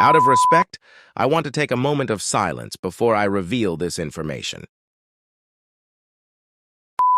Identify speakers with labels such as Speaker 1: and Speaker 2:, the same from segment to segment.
Speaker 1: Out of respect, I want to take a moment of silence before I reveal this information.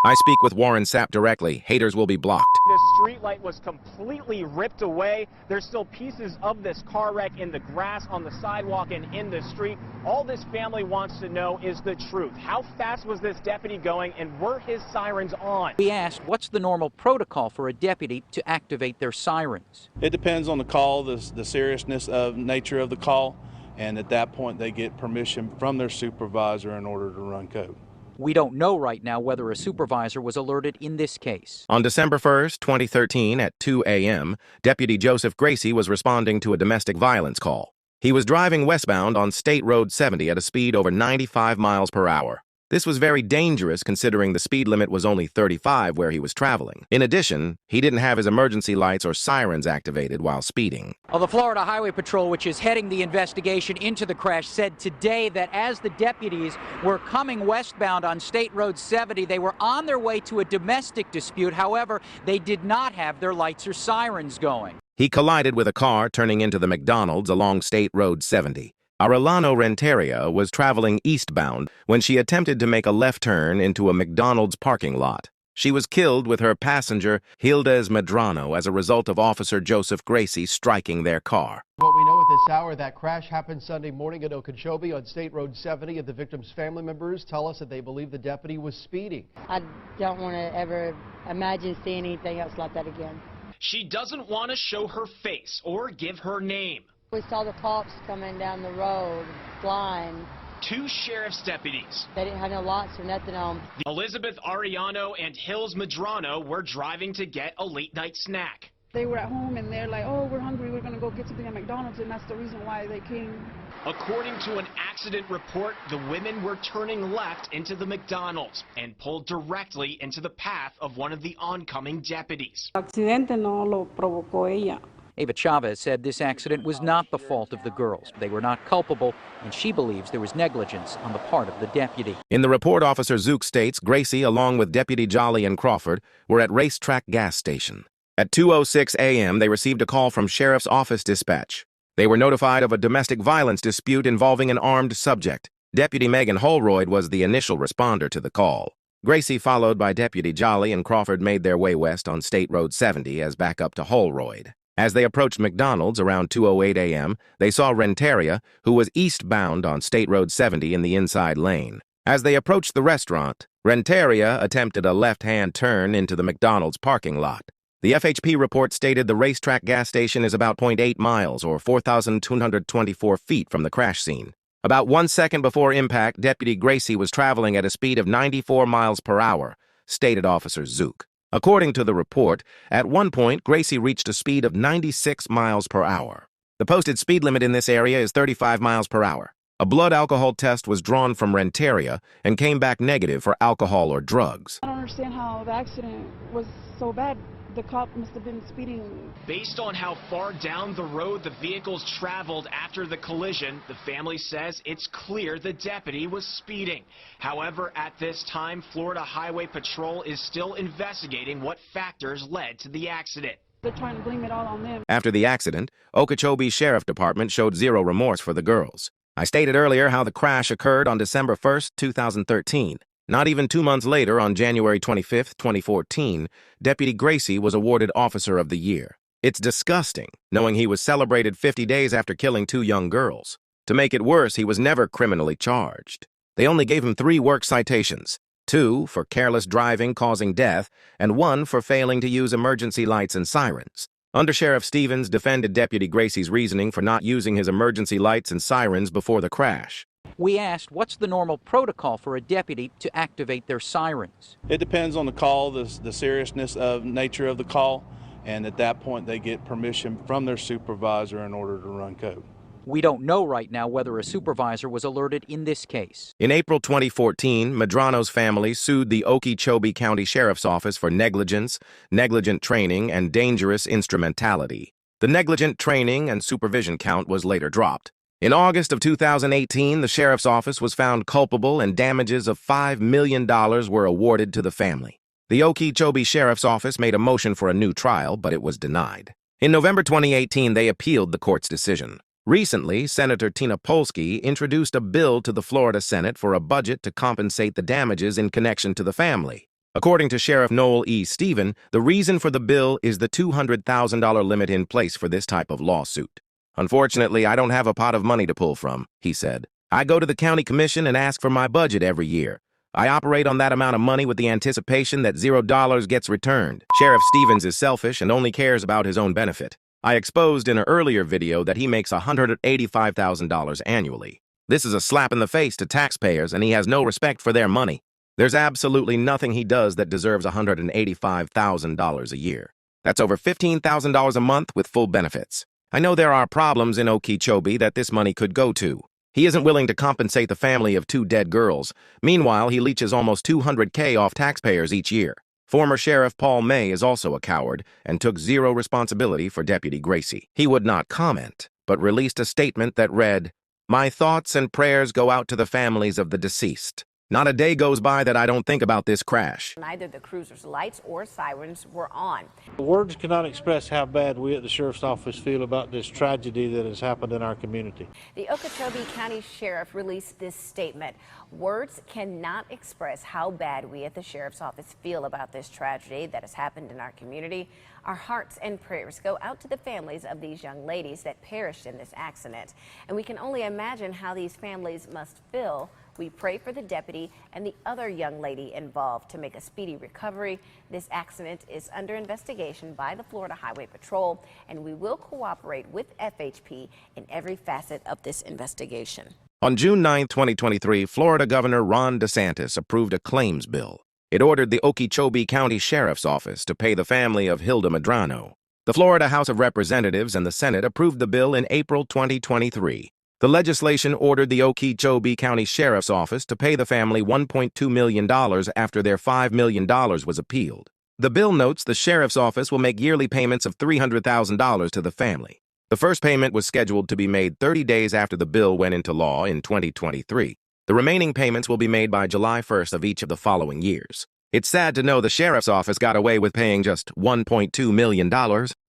Speaker 1: I speak with Warren Sapp directly. Haters will be blocked.
Speaker 2: The street light was completely ripped away. There's still pieces of this car wreck in the grass, on the sidewalk, and in the street. All this family wants to know is the truth. How fast was this deputy going, and were his sirens on?
Speaker 3: We asked, what's the normal protocol for a deputy to activate their sirens?
Speaker 4: It depends on the call, the seriousness of nature of the call, and at that point they get permission from their supervisor in order to run code.
Speaker 3: We don't know right now whether a supervisor was alerted in this case.
Speaker 1: On December 1st, 2013, at 2 a.m., Deputy Joseph Gracie was responding to a domestic violence call. He was driving westbound on State Road 70 at a speed over 95 miles per hour. This was very dangerous considering the speed limit was only 35 where he was traveling. In addition, he didn't have his emergency lights or sirens activated while speeding.
Speaker 3: Well, the Florida Highway Patrol, which is heading the investigation into the crash, said today that as the deputies were coming westbound on State Road 70, they were on their way to a domestic dispute. However, they did not have their lights or sirens going.
Speaker 1: He collided with a car turning into the McDonald's along State Road 70. Arellano Renteria was traveling eastbound when she attempted to make a left turn into a McDonald's parking lot. She was killed with her passenger, Hildes Medrano, as a result of Officer Joseph Gracie striking their car.
Speaker 5: What we know at this hour, that crash happened Sunday morning at Okeechobee on State Road 70, and the victim's family members tell us that they believe the deputy was speeding.
Speaker 6: I don't want to ever imagine seeing anything else like that again.
Speaker 2: She doesn't want to show her face or give her name.
Speaker 6: We saw the cops coming down the road, flying.
Speaker 2: 2 sheriff's deputies.
Speaker 6: They didn't have no lights or nothing on.
Speaker 2: Elizabeth Ariano and Hills Medrano were driving to get a late-night snack.
Speaker 7: They were at home and they're like, oh, we're hungry, we're going to go get something at McDonald's, and that's the reason why they came.
Speaker 2: According to an accident report, the women were turning left into the McDonald's and pulled directly into the path of one of the oncoming deputies.
Speaker 7: Accidente no lo provocó ella.
Speaker 3: Ava Chavez said this accident was not the fault of the girls. They were not culpable, and she believes there was negligence on the part of the deputy.
Speaker 1: In the report, Officer Zook states Gracie, along with Deputy Jolly and Crawford, were at Racetrack gas station. At 2:06 a.m., they received a call from Sheriff's Office Dispatch. They were notified of a domestic violence dispute involving an armed subject. Deputy Megan Holroyd was the initial responder to the call. Gracie, followed by Deputy Jolly and Crawford, made their way west on State Road 70 as backup to Holroyd. As they approached McDonald's around 2:08 a.m., they saw Renteria, who was eastbound on State Road 70 in the inside lane. As they approached the restaurant, Renteria attempted a left-hand turn into the McDonald's parking lot. The FHP report stated the Racetrack gas station is about 0.8 miles or 4,224 feet from the crash scene. About 1 second before impact, Deputy Gracie was traveling at a speed of 94 miles per hour, stated Officer Zook. According to the report, at one point, Gracie reached a speed of 96 miles per hour. The posted speed limit in this area is 35 miles per hour. A blood alcohol test was drawn from Renteria and came back negative for alcohol or drugs.
Speaker 7: I don't understand how the accident was so bad. The cop must have been speeding.
Speaker 2: Based on how far down the road the vehicles traveled after the collision, the family says it's clear the deputy was speeding. However, at this time, Florida Highway Patrol is still investigating what factors led to the accident.
Speaker 7: They're trying to blame it all on them.
Speaker 1: After the accident, Okeechobee Sheriff Department showed zero remorse for the girls. I stated earlier how the crash occurred on December 1st, 2013. Not even 2 months later, on January 25th, 2014, Deputy Gracie was awarded Officer of the Year. It's disgusting, knowing he was celebrated 50 days after killing 2 young girls. To make it worse, he was never criminally charged. They only gave him 3 work citations, 2 for careless driving causing death, and 1 for failing to use emergency lights and sirens. Undersheriff Stevens defended Deputy Gracie's reasoning for not using his emergency lights and sirens before the crash.
Speaker 3: We asked, what's the normal protocol for a deputy to activate their sirens?
Speaker 4: It depends on the call, the seriousness of nature of the call, and at that point they get permission from their supervisor in order to run code.
Speaker 3: We don't know right now whether a supervisor was alerted in this case.
Speaker 1: In April 2014, Medrano's family sued the Okeechobee County Sheriff's Office for negligence, negligent training, and dangerous instrumentality. The negligent training and supervision count was later dropped. In August of 2018, the Sheriff's Office was found culpable and damages of $5 million were awarded to the family. The Okeechobee Sheriff's Office made a motion for a new trial, but it was denied. In November 2018, they appealed the court's decision. Recently, Senator Tina Polsky introduced a bill to the Florida Senate for a budget to compensate the damages in connection to the family. According to Sheriff Noel E. Stephen, the reason for the bill is the $200,000 limit in place for this type of lawsuit. "Unfortunately, I don't have a pot of money to pull from," he said. "I go to the county commission and ask for my budget every year. I operate on that amount of money with the anticipation that $0 gets returned." Sheriff Stevens is selfish and only cares about his own benefit. I exposed in an earlier video that he makes $185,000 annually. This is a slap in the face to taxpayers, and he has no respect for their money. There's absolutely nothing he does that deserves $185,000 a year. That's over $15,000 a month with full benefits. I know there are problems in Okeechobee that this money could go to. He isn't willing to compensate the family of 2 dead girls. Meanwhile, he leeches almost $200K off taxpayers each year. Former Sheriff Paul May is also a coward and took zero responsibility for Deputy Gracie. He would not comment, but released a statement that read, "My thoughts and prayers go out to the families of the deceased. Not a day goes by that I don't think about this crash."
Speaker 8: Neither the cruiser's lights or sirens were on.
Speaker 9: Words cannot express how bad we at the Sheriff's Office feel about this tragedy that has happened in our community.
Speaker 8: The Okeechobee County Sheriff released this statement. Words cannot express how bad we at the Sheriff's Office feel about this tragedy that has happened in our community. Our hearts and prayers go out to the families of these young ladies that perished in this accident. And we can only imagine how these families must feel. We pray for the deputy and the other young lady involved to make a speedy recovery. This accident is under investigation by the Florida Highway Patrol, and we will cooperate with FHP in every facet of this investigation.
Speaker 1: On June 9, 2023, Florida Governor Ron DeSantis approved a claims bill. It ordered the Okeechobee County Sheriff's Office to pay the family of Hilda Medrano. The Florida House of Representatives and the Senate approved the bill in April 2023. The legislation ordered the Okeechobee County Sheriff's Office to pay the family $1.2 million after their $5 million was appealed. The bill notes the Sheriff's Office will make yearly payments of $300,000 to the family. The first payment was scheduled to be made 30 days after the bill went into law in 2023. The remaining payments will be made by July 1st of each of the following years. It's sad to know the Sheriff's Office got away with paying just $1.2 million.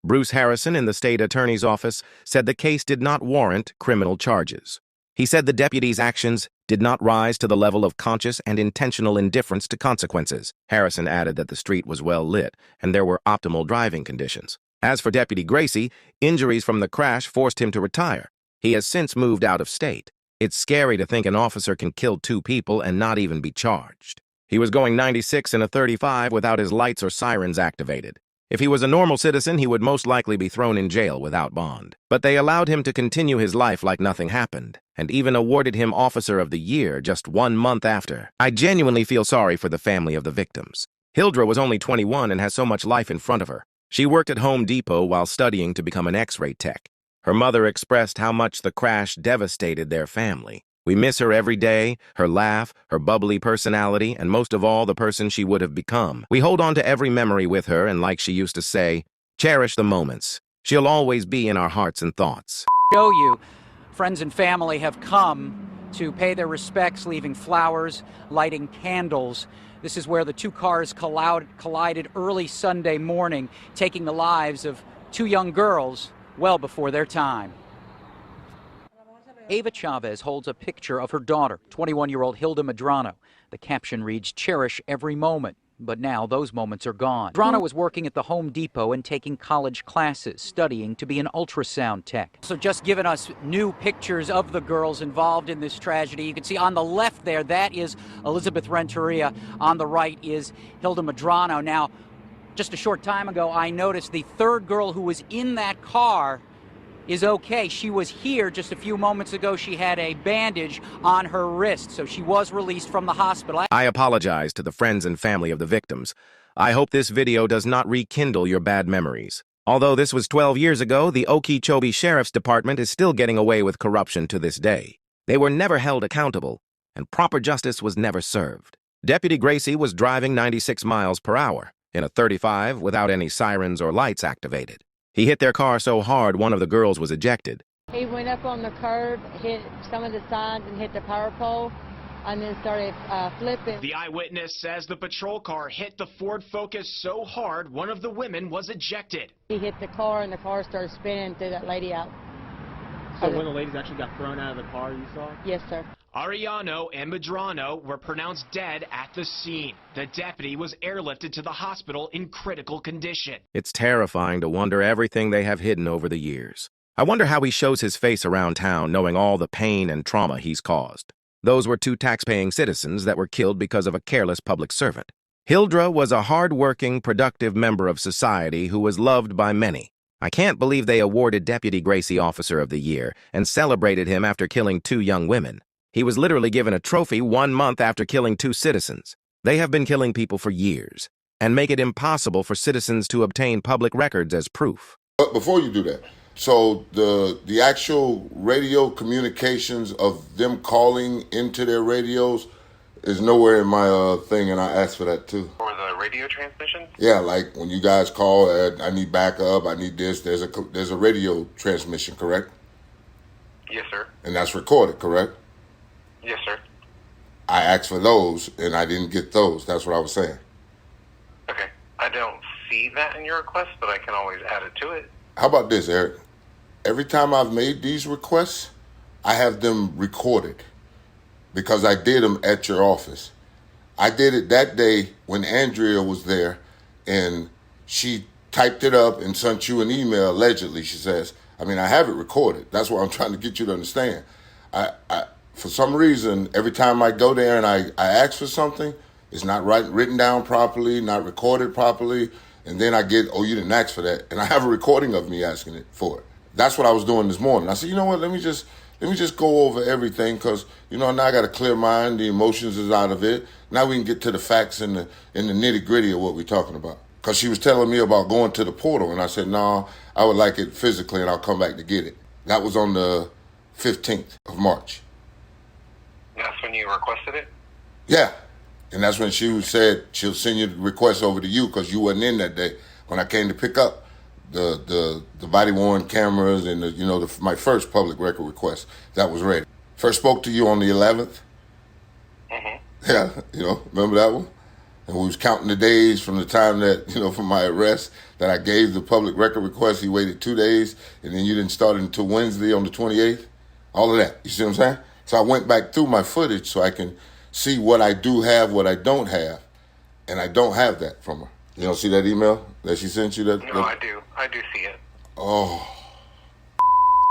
Speaker 1: Bruce Harrison in the state attorney's office said the case did not warrant criminal charges. He said the deputy's actions did not rise to the level of conscious and intentional indifference to consequences. Harrison added that the street was well lit and there were optimal driving conditions. As for Deputy Gracie, injuries from the crash forced him to retire. He has since moved out of state. It's scary to think an officer can kill 2 people and not even be charged. He was going 96 in a 35 without his lights or sirens activated. If he was a normal citizen, he would most likely be thrown in jail without bond. But they allowed him to continue his life like nothing happened, and even awarded him Officer of the Year just 1 month after. I genuinely feel sorry for the family of the victims. Hildra was only 21 and has so much life in front of her. She worked at Home Depot while studying to become an X-ray tech. Her mother expressed how much the crash devastated their family. "We miss her every day, her laugh, her bubbly personality, and most of all, the person she would have become. We hold on to every memory with her, and like she used to say, cherish the moments. She'll always be in our hearts and thoughts."
Speaker 3: Show you, friends and family have come to pay their respects, leaving flowers, lighting candles. This is where the 2 cars collided early Sunday morning, taking the lives of 2 young girls well before their time. Ava Chavez holds a picture of her daughter, 21-year-old Hilda Medrano. The caption reads, "Cherish every moment." But now those moments are gone. Medrano was working at the Home Depot and taking college classes, studying to be an ultrasound tech. So just giving us new pictures of the girls involved in this tragedy. You can see on the left there, that is Elizabeth Renteria. On the right is Hilda Medrano. Now, just a short time ago, I noticed the 3rd girl who was in that car is okay. She was here just a few moments ago. She had a bandage on her wrist, so she was released from the hospital.
Speaker 1: I apologize to the friends and family of the victims. I hope this video does not rekindle your bad memories. Although this was 12 years ago, the Okeechobee Sheriff's Department is still getting away with corruption to this day. They were never held accountable, and proper justice was never served. Deputy Gracie was driving 96 miles per hour in a 35 without any sirens or lights activated. He hit their car so hard one of the girls was ejected.
Speaker 6: He went up on the curb, hit some of the signs and hit the power pole, and then started flipping.
Speaker 2: The eyewitness says the patrol car hit the Ford Focus so hard one of the women was ejected.
Speaker 6: He hit the car and the car started spinning and threw that lady out.
Speaker 10: So one of the ladies actually got thrown out of the car, you saw?
Speaker 6: Yes, sir.
Speaker 2: Ariano and Medrano were pronounced dead at the scene. The deputy was airlifted to the hospital in critical condition.
Speaker 1: It's terrifying to wonder everything they have hidden over the years. I wonder how he shows his face around town knowing all the pain and trauma he's caused. Those were two tax-paying citizens that were killed because of a careless public servant. Hildra was a hard-working, productive member of society who was loved by many. I can't believe they awarded Deputy Gracie Officer of the Year and celebrated him after killing two young women. He was literally given a trophy 1 month after killing two citizens. They have been killing people for years and make it impossible for citizens to obtain public records as proof.
Speaker 11: But before you do that, so the actual radio communications of them calling into their radios is nowhere in my thing, and I asked for that too.
Speaker 12: For the radio transmission?
Speaker 11: Yeah, like when you guys call, I need backup, I need this. There's a radio transmission, correct?
Speaker 12: Yes, sir.
Speaker 11: And that's recorded, correct?
Speaker 12: Yes, sir.
Speaker 11: I asked for those, and I didn't get those. That's what I was saying.
Speaker 12: Okay. I don't see that in your request, but I can always add it to it.
Speaker 11: How about this, Eric? Every time I've made these requests, I have them recorded because I did them at your office. I did it that day when Andrea was there, and she typed it up and sent you an email, allegedly, she says. I mean, I have it recorded. That's what I'm trying to get you to understand. For some reason, every time I go there and I ask for something, it's not written down properly, not recorded properly, and then I get, oh, you didn't ask for that. And I have a recording of me asking it for it. That's what I was doing this morning. I said, you know what, let me just go over everything because, you know, now I got a clear mind, the emotions is out of it. Now we can get to the facts and the nitty-gritty of what we're talking about. Because she was telling me about going to the portal, and I said, no, I would like it physically, and I'll come back to get it. That was on the 15th of March.
Speaker 12: That's when you requested it?
Speaker 11: Yeah. And that's when she said she'll send your request over to you because you wasn't in that day when I came to pick up the body-worn cameras and, my first public record request. That was ready. First spoke to you on the 11th.
Speaker 12: Mm-hmm.
Speaker 11: Yeah, remember that one? And we was counting the days from the time that, from my arrest that I gave the public record request. He waited 2 days, and then you didn't start until Wednesday on the 28th. All of that. You see what I'm saying? So I went back through my footage so I can see what I do have, what I don't have, and I don't have that from her. You don't see that email that she sent you?
Speaker 12: No, I do. I do see it.
Speaker 11: Oh.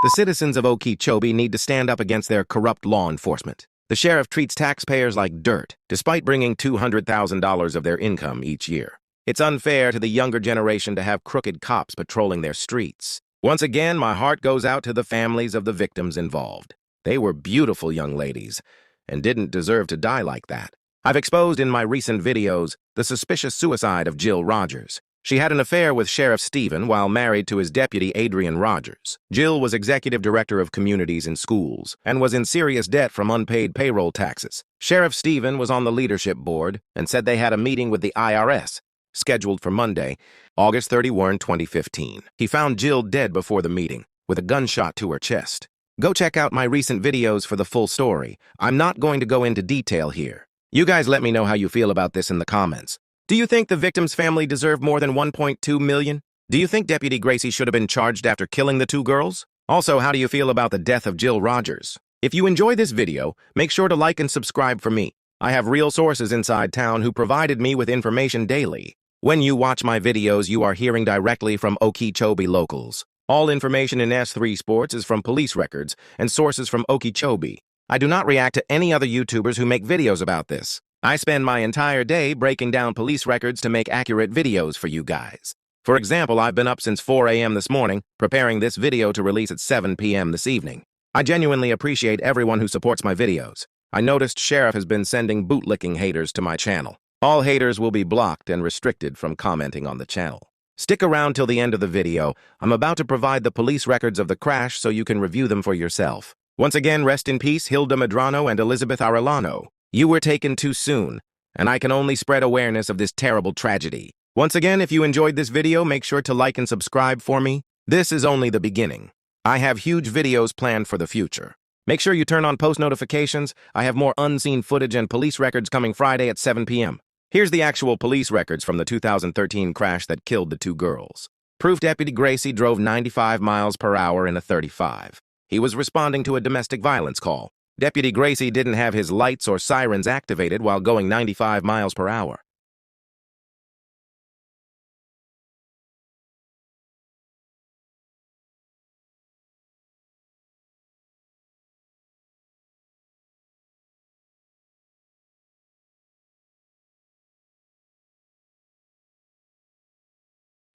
Speaker 1: The citizens of Okeechobee need to stand up against their corrupt law enforcement. The sheriff treats taxpayers like dirt, despite bringing $200,000 of their income each year. It's unfair to the younger generation to have crooked cops patrolling their streets. Once again, my heart goes out to the families of the victims involved. They were beautiful young ladies and didn't deserve to die like that. I've exposed in my recent videos the suspicious suicide of Jill Rogers. She had an affair with Sheriff Stephen while married to his deputy Adrian Rogers. Jill was executive director of communities and schools and was in serious debt from unpaid payroll taxes. Sheriff Stephen was on the leadership board and said they had a meeting with the IRS scheduled for Monday, August 31, 2015. He found Jill dead before the meeting with a gunshot to her chest. Go check out my recent videos for the full story. I'm not going to go into detail here. You guys let me know how you feel about this in the comments. Do you think the victim's family deserved more than $1.2 million? Do you think Deputy Gracie should have been charged after killing the two girls? Also, how do you feel about the death of Jill Rogers? If you enjoy this video, make sure to like and subscribe for me. I have real sources inside town who provided me with information daily. When you watch my videos, you are hearing directly from Okeechobee locals. All information in S3 Sports is from police records and sources from Okeechobee. I do not react to any other YouTubers who make videos about this. I spend my entire day breaking down police records to make accurate videos for you guys. For example, I've been up since 4 a.m. this morning, preparing this video to release at 7 p.m. this evening. I genuinely appreciate everyone who supports my videos. I noticed Sheriff has been sending bootlicking haters to my channel. All haters will be blocked and restricted from commenting on the channel. Stick around till the end of the video. I'm about to provide the police records of the crash so you can review them for yourself. Once again, rest in peace, Hilda Medrano and Elizabeth Arellano. You were taken too soon, and I can only spread awareness of this terrible tragedy. Once again, if you enjoyed this video, make sure to like and subscribe for me. This is only the beginning. I have huge videos planned for the future. Make sure you turn on post notifications. I have more unseen footage and police records coming Friday at 7 p.m. Here's the actual police records from the 2013 crash that killed the two girls. Proof Deputy Gracie drove 95 miles per hour in a 35. He was responding to a domestic violence call. Deputy Gracie didn't have his lights or sirens activated while going 95 miles per hour.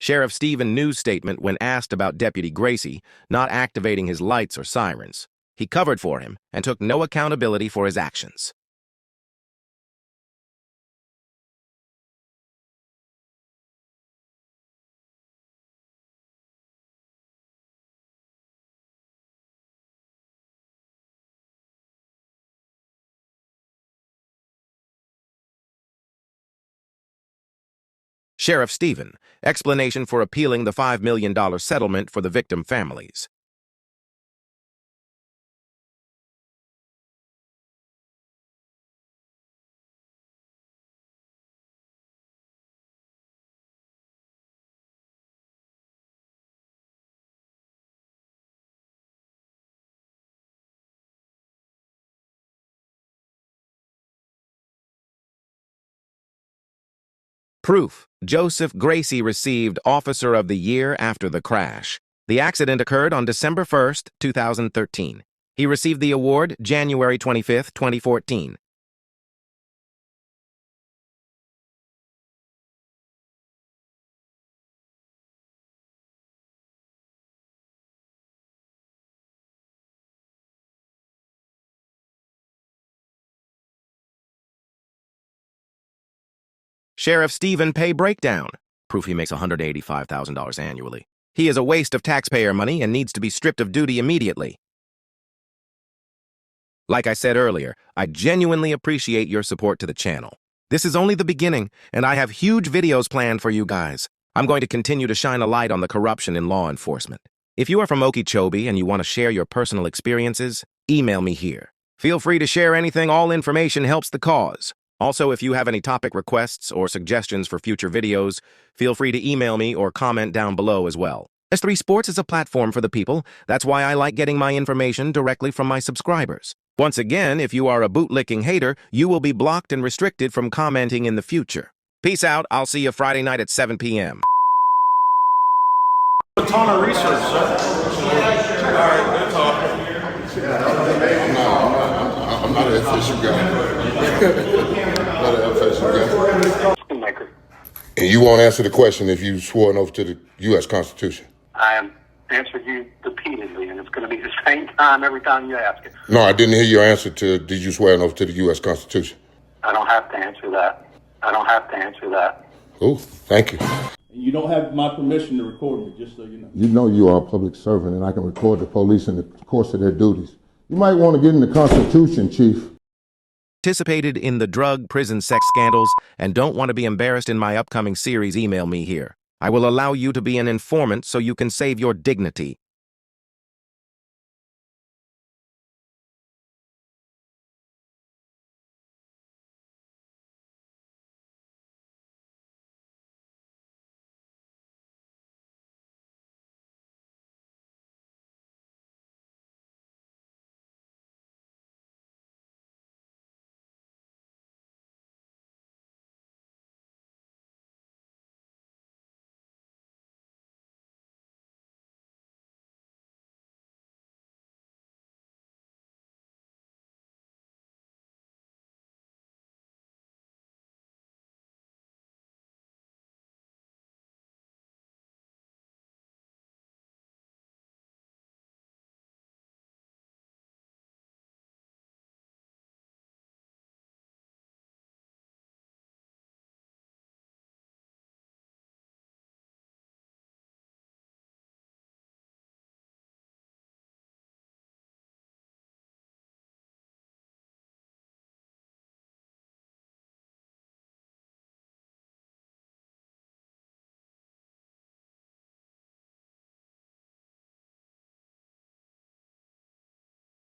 Speaker 1: Sheriff Stephen News statement when asked about Deputy Gracie not activating his lights or sirens. He covered for him and took no accountability for his actions. Sheriff Stephen, explanation for appealing the $5 million settlement for the victim families. Proof: Joseph Gracie received Officer of the Year after the crash. The accident occurred on December 1, 2013. He received the award January 25, 2014. Sheriff Stephen pay breakdown. Proof he makes $185,000 annually. He is a waste of taxpayer money and needs to be stripped of duty immediately. Like I said earlier, I genuinely appreciate your support to the channel. This is only the beginning, and I have huge videos planned for you guys. I'm going to continue to shine a light on the corruption in law enforcement. If you are from Okeechobee and you want to share your personal experiences, email me here. Feel free to share anything. All information helps the cause. Also, if you have any topic requests or suggestions for future videos, feel free to email me or comment down below as well. S3 Sports is a platform for the people. That's why I like getting my information directly from my subscribers. Once again, if you are a bootlicking hater, you will be blocked and restricted from commenting in the future. Peace out. I'll see you Friday night at 7 p.m.
Speaker 13: A ton of research, sir. All right, good talk.
Speaker 11: I'm not an official guy. Not an official guy. And you won't answer the question if you swore an oath to the U.S. Constitution.
Speaker 14: I have answered you repeatedly, and it's going to be the same time every time you ask it.
Speaker 11: No, I didn't hear your answer to, did you swear an oath to the U.S. Constitution?
Speaker 14: I don't have to answer that. I don't have to answer that.
Speaker 11: Oh, thank you.
Speaker 13: You don't have my permission to record me, just so you know.
Speaker 11: You know you are a public servant, and I can record the police in the course of their duties. You might want to get in the Constitution, Chief.
Speaker 1: Participated in the drug, prison, sex scandals, and don't want to be embarrassed in my upcoming series, email me here. I will allow you to be an informant so you can save your dignity.